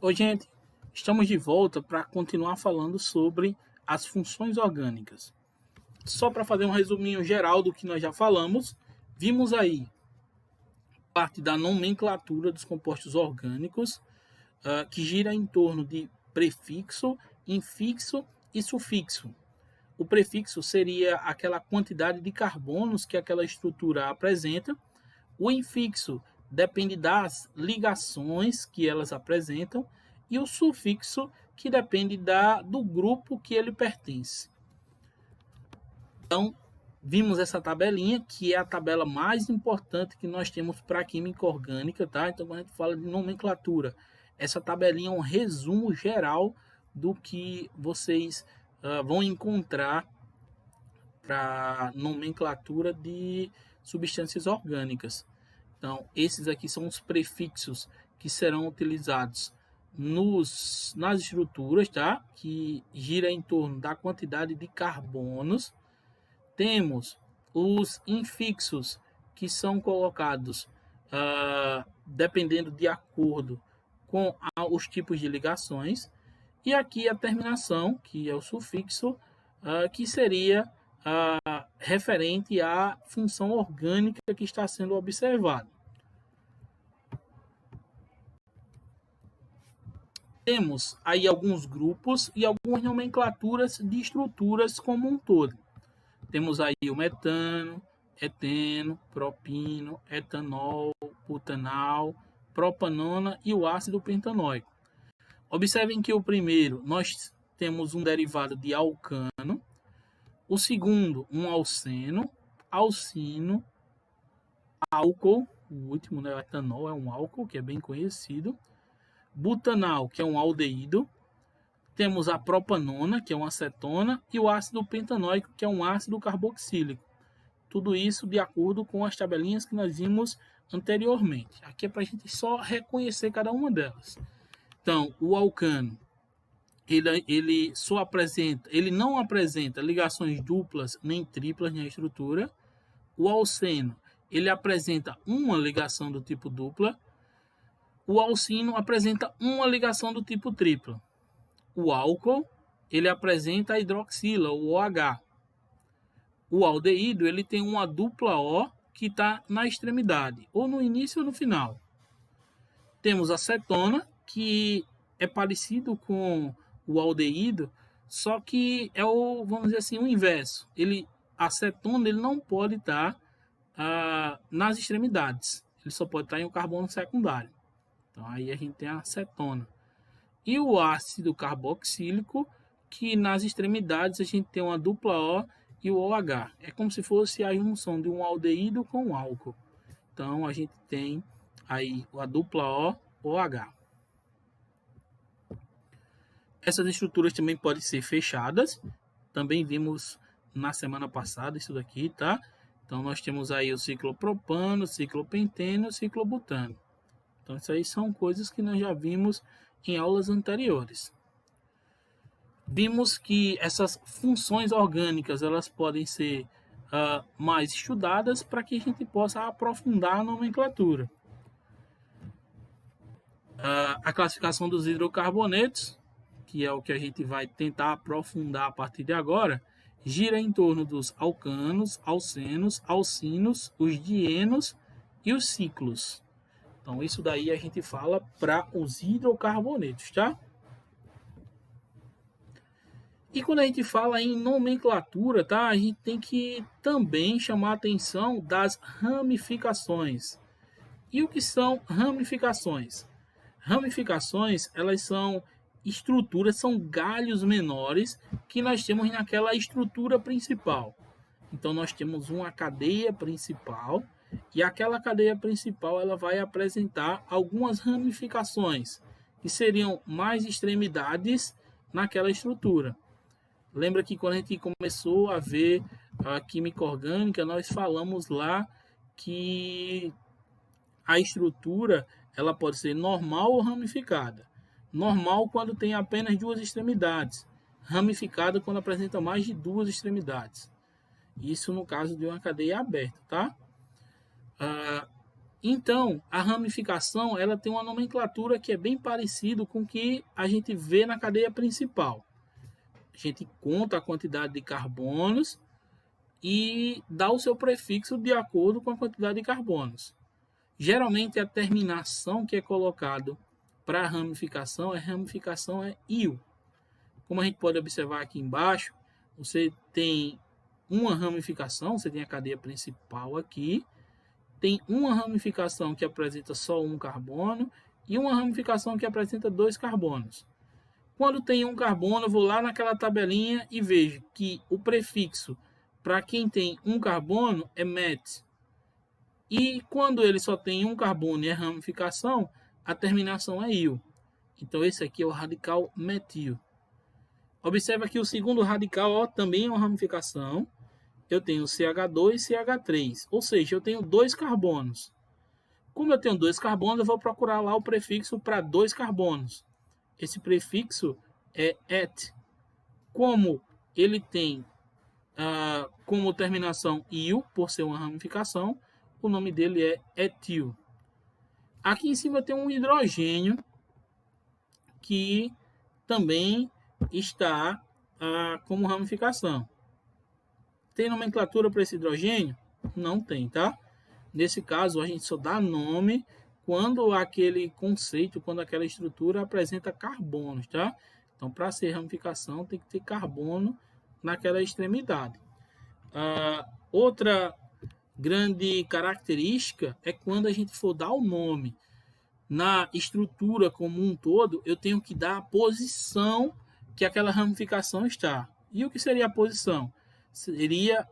Oi, gente, estamos de volta para continuar falando sobre as funções orgânicas. Só para fazer um resuminho geral do que nós já falamos, vimos aí parte da nomenclatura dos compostos orgânicos, que gira em torno de prefixo, infixo e sufixo. O prefixo seria aquela quantidade de carbonos que aquela estrutura apresenta. O infixo depende das ligações que elas apresentam e o sufixo que depende do grupo que ele pertence. Então, vimos essa tabelinha, que é a tabela mais importante que nós temos para a química orgânica, tá? Então, quando a gente fala de nomenclatura, essa tabelinha é um resumo geral do que vocês vão encontrar para nomenclatura de substâncias orgânicas. Então, esses aqui são os prefixos que serão utilizados nas estruturas, tá? Que gira em torno da quantidade de carbonos. Temos os infixos, que são colocados dependendo de acordo com os tipos de ligações. E aqui a terminação, que é o sufixo, que seria referente à função orgânica que está sendo observada. Temos aí alguns grupos e algumas nomenclaturas de estruturas como um todo. Temos aí o metano, eteno, propino, etanol, butanal, propanona e o ácido pentanóico. Observem que o primeiro nós temos um derivado de alcano, o segundo um alceno, alcino, álcool, o último, né, o etanol é um álcool que é bem conhecido, butanal, que é um aldeído, temos a propanona, que é uma acetona, e o ácido pentanóico, que é um ácido carboxílico. Tudo isso de acordo com as tabelinhas que nós vimos anteriormente. Aqui é para a gente só reconhecer cada uma delas. Então, o alcano, ele não apresenta ligações duplas nem triplas na estrutura. O alceno, ele apresenta uma ligação do tipo dupla. O alcino apresenta uma ligação do tipo tripla. O álcool, ele apresenta a hidroxila, o OH. O aldeído, ele tem uma dupla O que está na extremidade, ou no início ou no final. Temos a cetona, que é parecido com o aldeído, só que é vamos dizer assim, o inverso. A cetona ele não pode estar nas extremidades, ele só pode estar em um carbono secundário. Então aí a gente tem a cetona. E o ácido carboxílico, que nas extremidades a gente tem uma dupla O e o OH. É como se fosse a junção de um aldeído com um álcool. Então a gente tem aí a dupla O, OH. Essas estruturas também podem ser fechadas. Também vimos na semana passada isso daqui, tá? Então nós temos aí o ciclopropano, ciclopenteno, o ciclobutano. Então isso aí são coisas que nós já vimos em aulas anteriores. Vimos que essas funções orgânicas elas podem ser mais estudadas para que a gente possa aprofundar a nomenclatura. A classificação dos hidrocarbonetos, que é o que a gente vai tentar aprofundar a partir de agora, gira em torno dos alcanos, alcenos, alcinos, os dienos e os ciclos. Então, isso daí a gente fala para os hidrocarbonetos, tá? E quando a gente fala em nomenclatura, tá? A gente tem que também chamar a atenção das ramificações. E o que são ramificações? Ramificações, elas são estruturas, são galhos menores que nós temos naquela estrutura principal. Então, nós temos uma cadeia principal e aquela cadeia principal ela vai apresentar algumas ramificações, que seriam mais extremidades naquela estrutura. Lembra que quando a gente começou a ver a química orgânica, nós falamos lá que a estrutura ela pode ser normal ou ramificada. Normal quando tem apenas duas extremidades, ramificada quando apresenta mais de duas extremidades. Isso no caso de uma cadeia aberta, tá? Então, a ramificação ela tem uma nomenclatura que é bem parecido com o que a gente vê na cadeia principal. A gente conta a quantidade de carbonos e dá o seu prefixo de acordo com a quantidade de carbonos. Geralmente, a terminação que é colocado para a ramificação é -io. Como a gente pode observar aqui embaixo, você tem uma ramificação, você tem a cadeia principal aqui, tem uma ramificação que apresenta só um carbono e uma ramificação que apresenta 2 carbonos. Quando tem um carbono, eu vou lá naquela tabelinha e vejo que o prefixo para quem tem um carbono é met. E quando ele só tem um carbono e é ramificação, a terminação é -io. Então esse aqui é o radical metil. Observa que o segundo radical também é uma ramificação. Eu tenho CH2 e CH3, ou seja, eu tenho 2 carbonos. Como eu tenho 2 carbonos, eu vou procurar lá o prefixo para 2 carbonos. Esse prefixo é et. Como ele tem como terminação -io, por ser uma ramificação, o nome dele é etil. Aqui em cima tem um hidrogênio que também está como ramificação. Tem nomenclatura para esse hidrogênio? Não tem, tá? Nesse caso, a gente só dá nome quando aquele conceito, quando aquela estrutura apresenta carbonos, tá? Então, para ser ramificação, tem que ter carbono naquela extremidade. Outra grande característica é quando a gente for dar o nome na estrutura como um todo, eu tenho que dar a posição que aquela ramificação está. E o que seria a posição? Seria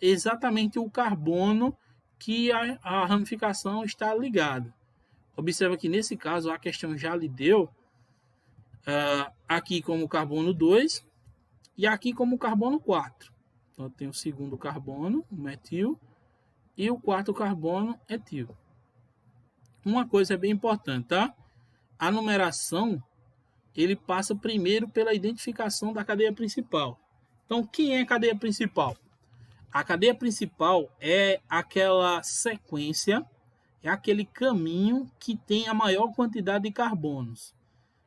exatamente o carbono que a ramificação está ligada. Observa que nesse caso a questão já lhe deu aqui como carbono 2 e aqui como carbono 4. Então eu tenho o segundo carbono, o metil, e o quarto carbono, etil. Uma coisa é bem importante, tá? A numeração, ele passa primeiro pela identificação da cadeia principal. Então, quem é a cadeia principal? A cadeia principal é aquela sequência, é aquele caminho que tem a maior quantidade de carbonos.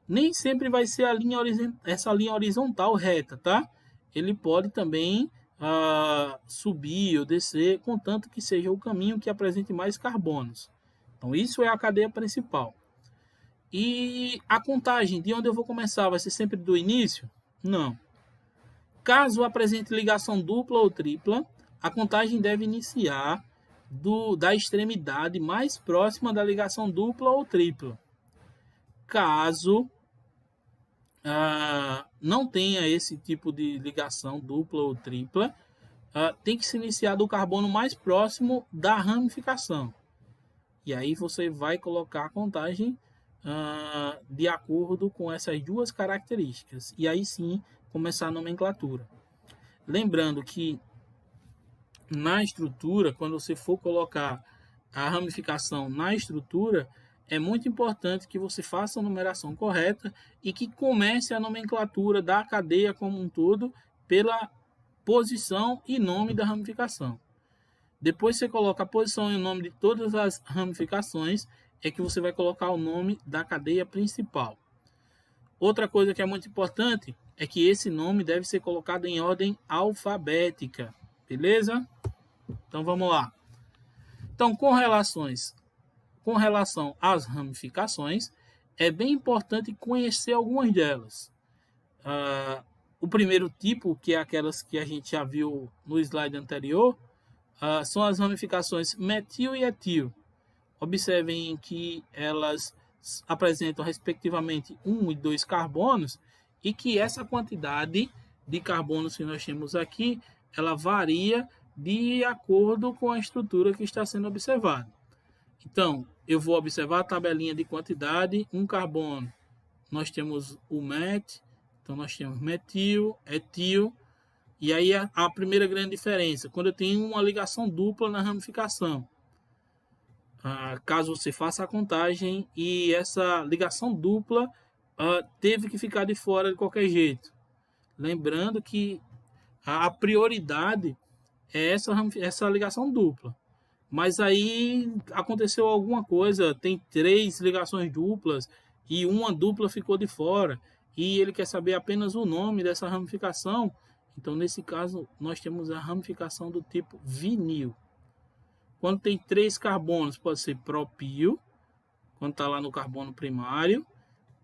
Nem sempre vai ser essa linha horizontal reta, tá? Ele pode também subir ou descer, contanto que seja o caminho que apresente mais carbonos. Então, isso é a cadeia principal. E a contagem, de onde eu vou começar, vai ser sempre do início? Não. Caso apresente ligação dupla ou tripla, a contagem deve iniciar da extremidade mais próxima da ligação dupla ou tripla. Caso não tenha esse tipo de ligação dupla ou tripla, tem que se iniciar do carbono mais próximo da ramificação. E aí você vai colocar a contagem de acordo com essas duas características. E aí sim começar a nomenclatura. Lembrando que na estrutura, quando você for colocar a ramificação na estrutura, é muito importante que você faça a numeração correta e que comece a nomenclatura da cadeia como um todo pela posição e nome da ramificação. Depois você coloca a posição e o nome de todas as ramificações, é que você vai colocar o nome da cadeia principal. Outra coisa que é muito importante é que esse nome deve ser colocado em ordem alfabética, beleza? Então vamos lá. Então, com relação às ramificações, é bem importante conhecer algumas delas. O primeiro tipo, que é aquelas que a gente já viu no slide anterior, são as ramificações metil e etil. Observem que elas apresentam respectivamente 1 e 2 carbonos e que essa quantidade de carbonos que nós temos aqui, ela varia de acordo com a estrutura que está sendo observada. Então, eu vou observar a tabelinha de quantidade, um carbono. Nós temos o met, então nós temos metil, etil, e aí a primeira grande diferença, quando eu tenho uma ligação dupla na ramificação. Caso você faça a contagem e essa ligação dupla teve que ficar de fora de qualquer jeito. Lembrando que a prioridade é essa ligação dupla. Mas aí aconteceu alguma coisa, tem 3 ligações duplas e uma dupla ficou de fora e ele quer saber apenas o nome dessa ramificação. Então, nesse caso, nós temos a ramificação do tipo vinil. Quando tem 3 carbonos, pode ser propil, quando está lá no carbono primário,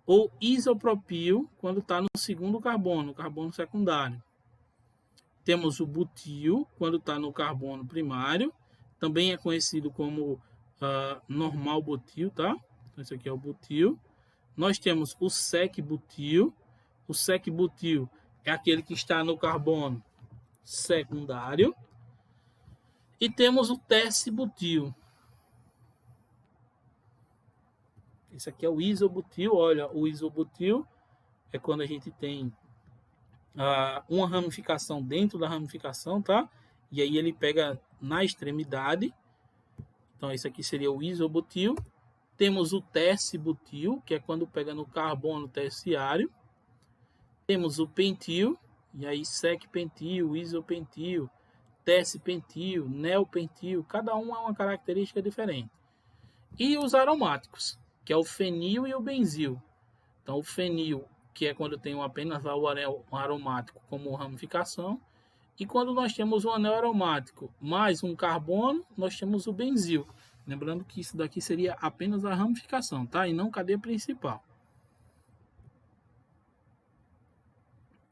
ou isopropil, quando está no segundo carbono, carbono secundário. Temos o butil, quando está no carbono primário, também é conhecido como normal butil, tá? Então, esse aqui é o butil. Nós temos o sec-butil. O sec-butil é aquele que está no carbono secundário. E temos o tesse-butil. Esse aqui é o isobutil. Olha, o isobutil é quando a gente tem uma ramificação dentro da ramificação, tá? E aí ele pega na extremidade. Então, esse aqui seria o isobutil. Temos o tesse-butil, que é quando pega no carbono terciário. Temos o pentil, e aí sec-pentil, isopentil, tesse-pentil, neopentil. Cada um é uma característica diferente. E os aromáticos, que é o fenil e o benzil. Então, o fenil, que é quando tem apenas o anel aromático como ramificação. E quando nós temos o anel aromático mais um carbono, nós temos o benzil. Lembrando que isso daqui seria apenas a ramificação, tá? E não cadeia principal.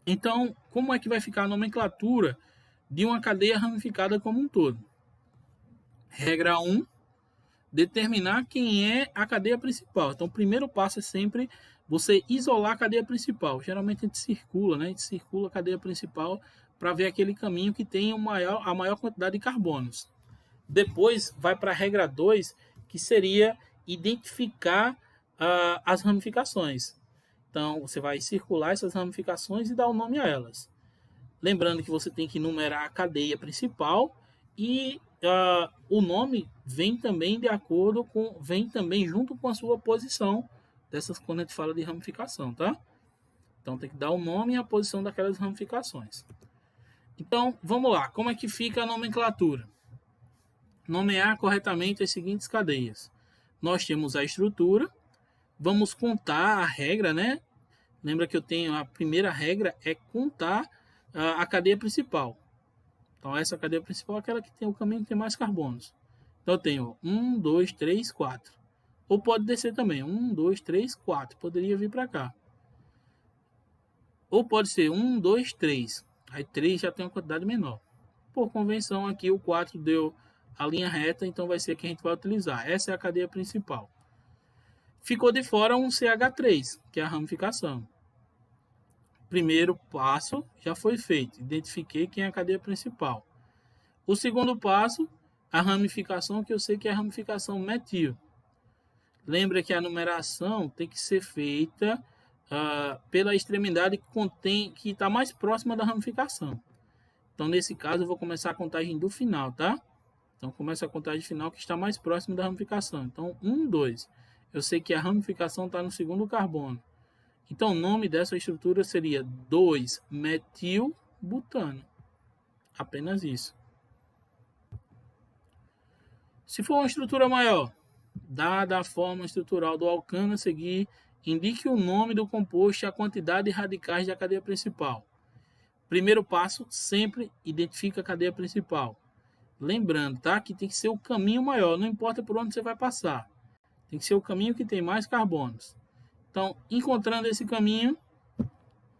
Então, como é que vai ficar a nomenclatura de uma cadeia ramificada como um todo? Regra 1, determinar quem é a cadeia principal. Então, o primeiro passo é sempre você isolar a cadeia principal. Geralmente a gente circula, né? A gente circula a cadeia principal para ver aquele caminho que tem a maior quantidade de carbonos. Depois vai para a regra 2, que seria identificar as ramificações. Então, você vai circular essas ramificações e dar o nome a elas. Lembrando que você tem que numerar a cadeia principal e o nome vem também junto com a sua posição dessas quando a gente fala de ramificação, tá? Então tem que dar o nome e a posição daquelas ramificações. Então, vamos lá, como é que fica a nomenclatura? Nomear corretamente as seguintes cadeias. Nós temos a estrutura, vamos contar a regra, né? Lembra que eu tenho a primeira regra é contar a cadeia principal. Então, essa cadeia principal é aquela que tem o caminho que tem mais carbonos. Então, eu tenho 1, 2, 3, 4. Ou pode descer também, 1, 2, 3, 4. Poderia vir para cá. Ou pode ser 1, 2, 3. Aí 3 já tem uma quantidade menor. Por convenção, aqui o 4 deu a linha reta, então vai ser a que a gente vai utilizar. Essa é a cadeia principal. Ficou de fora um CH3, que é a ramificação. Primeiro passo já foi feito. Identifiquei quem é a cadeia principal. O segundo passo, a ramificação, que eu sei que é a ramificação metil. Lembra que a numeração tem que ser feita pela extremidade que está mais próxima da ramificação. Então, nesse caso, eu vou começar a contagem do final, tá? Então, começa a contagem final que está mais próximo da ramificação. Então, 1, 2. Eu sei que a ramificação está no segundo carbono. Então, o nome dessa estrutura seria 2-metilbutano. Apenas isso. Se for uma estrutura maior, dada a forma estrutural do alcano a seguir, indique o nome do composto e a quantidade de radicais da cadeia principal. Primeiro passo, sempre identifica a cadeia principal. Lembrando, tá? Que tem que ser o caminho maior, não importa por onde você vai passar. Tem que ser o caminho que tem mais carbonos. Então, encontrando esse caminho,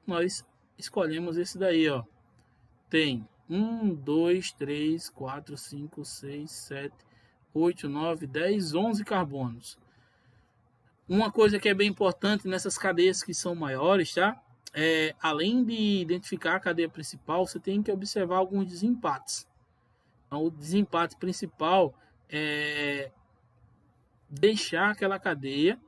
nós escolhemos esse daí, ó. Tem 1, 2, 3, 4, 5, 6, 7, 8, 9, 10, 11 carbonos. Uma coisa que é bem importante nessas cadeias que são maiores, tá? Além de identificar a cadeia principal, você tem que observar alguns desempates. Então, o desempate principal é deixar aquela cadeia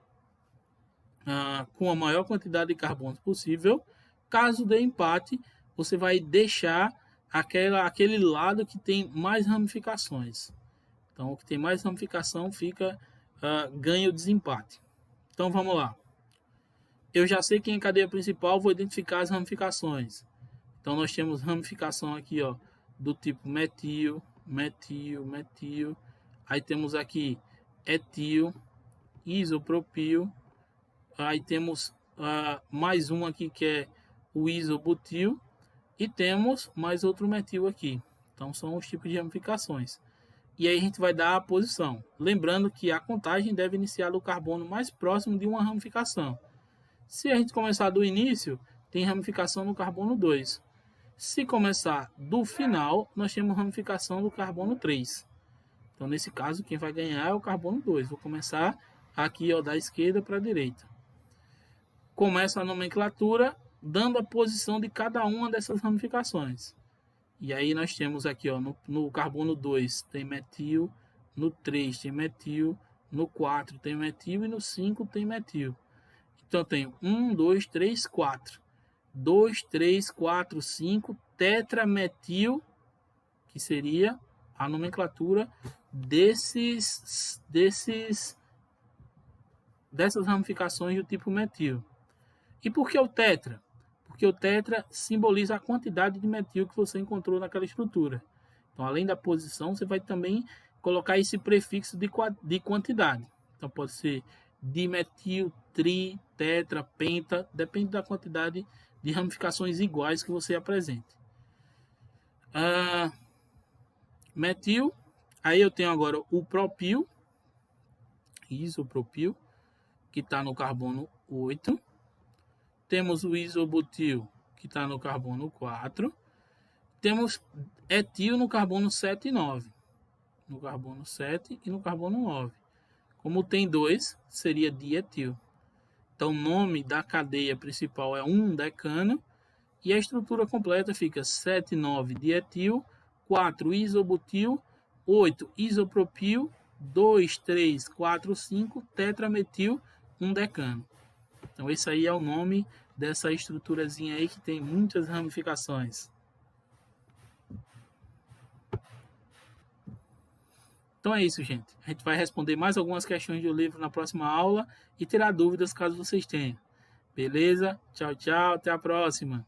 com a maior quantidade de carbonos possível. Caso dê empate, você vai deixar aquele lado que tem mais ramificações. Então, o que tem mais ramificação ganha o desempate. Então, vamos lá. Eu já sei quem é a cadeia principal, vou identificar as ramificações. Então, nós temos ramificação aqui, ó, do tipo metil, metil, metil. Aí temos aqui etil, isopropil. Aí temos mais um aqui que é o isobutil. E temos mais outro metil aqui. Então são os tipos de ramificações. E aí a gente vai dar a posição. Lembrando que a contagem deve iniciar do carbono mais próximo de uma ramificação. Se a gente começar do início, tem ramificação no carbono 2. Se começar do final, nós temos ramificação do carbono 3. Então, nesse caso, quem vai ganhar é o carbono 2. Vou começar aqui, ó, da esquerda para a direita. Começa a nomenclatura dando a posição de cada uma dessas ramificações. E aí nós temos aqui, ó, no carbono 2 tem metil, no 3 tem metil, no 4 tem metil e no 5 tem metil. Então eu tenho 1, 2, 3, 4. 2, 3, 4, 5 tetrametil, que seria a nomenclatura dessas ramificações do tipo metil. E por que o tetra? Porque o tetra simboliza a quantidade de metil que você encontrou naquela estrutura. Então, além da posição, você vai também colocar esse prefixo de quantidade. Então, pode ser dimetil, tri, tetra, penta, depende da quantidade de ramificações iguais que você apresente. Metil, aí eu tenho agora o propil, isopropil, que está no carbono 8. Temos o isobutil, que está no carbono 4. Temos etil no carbono 7 e 9. No carbono 7 e no carbono 9. Como tem 2, seria dietil. Então, o nome da cadeia principal é 1-decano. E a estrutura completa fica 7,9 dietil, 4 isobutil, 8 isopropil, 2, 3, 4, 5 tetrametil, 1-decano. Então, esse aí é o nome dessa estruturazinha aí que tem muitas ramificações. Então é isso, gente. A gente vai responder mais algumas questões do livro na próxima aula e tirar dúvidas caso vocês tenham. Beleza? Tchau, tchau. Até a próxima.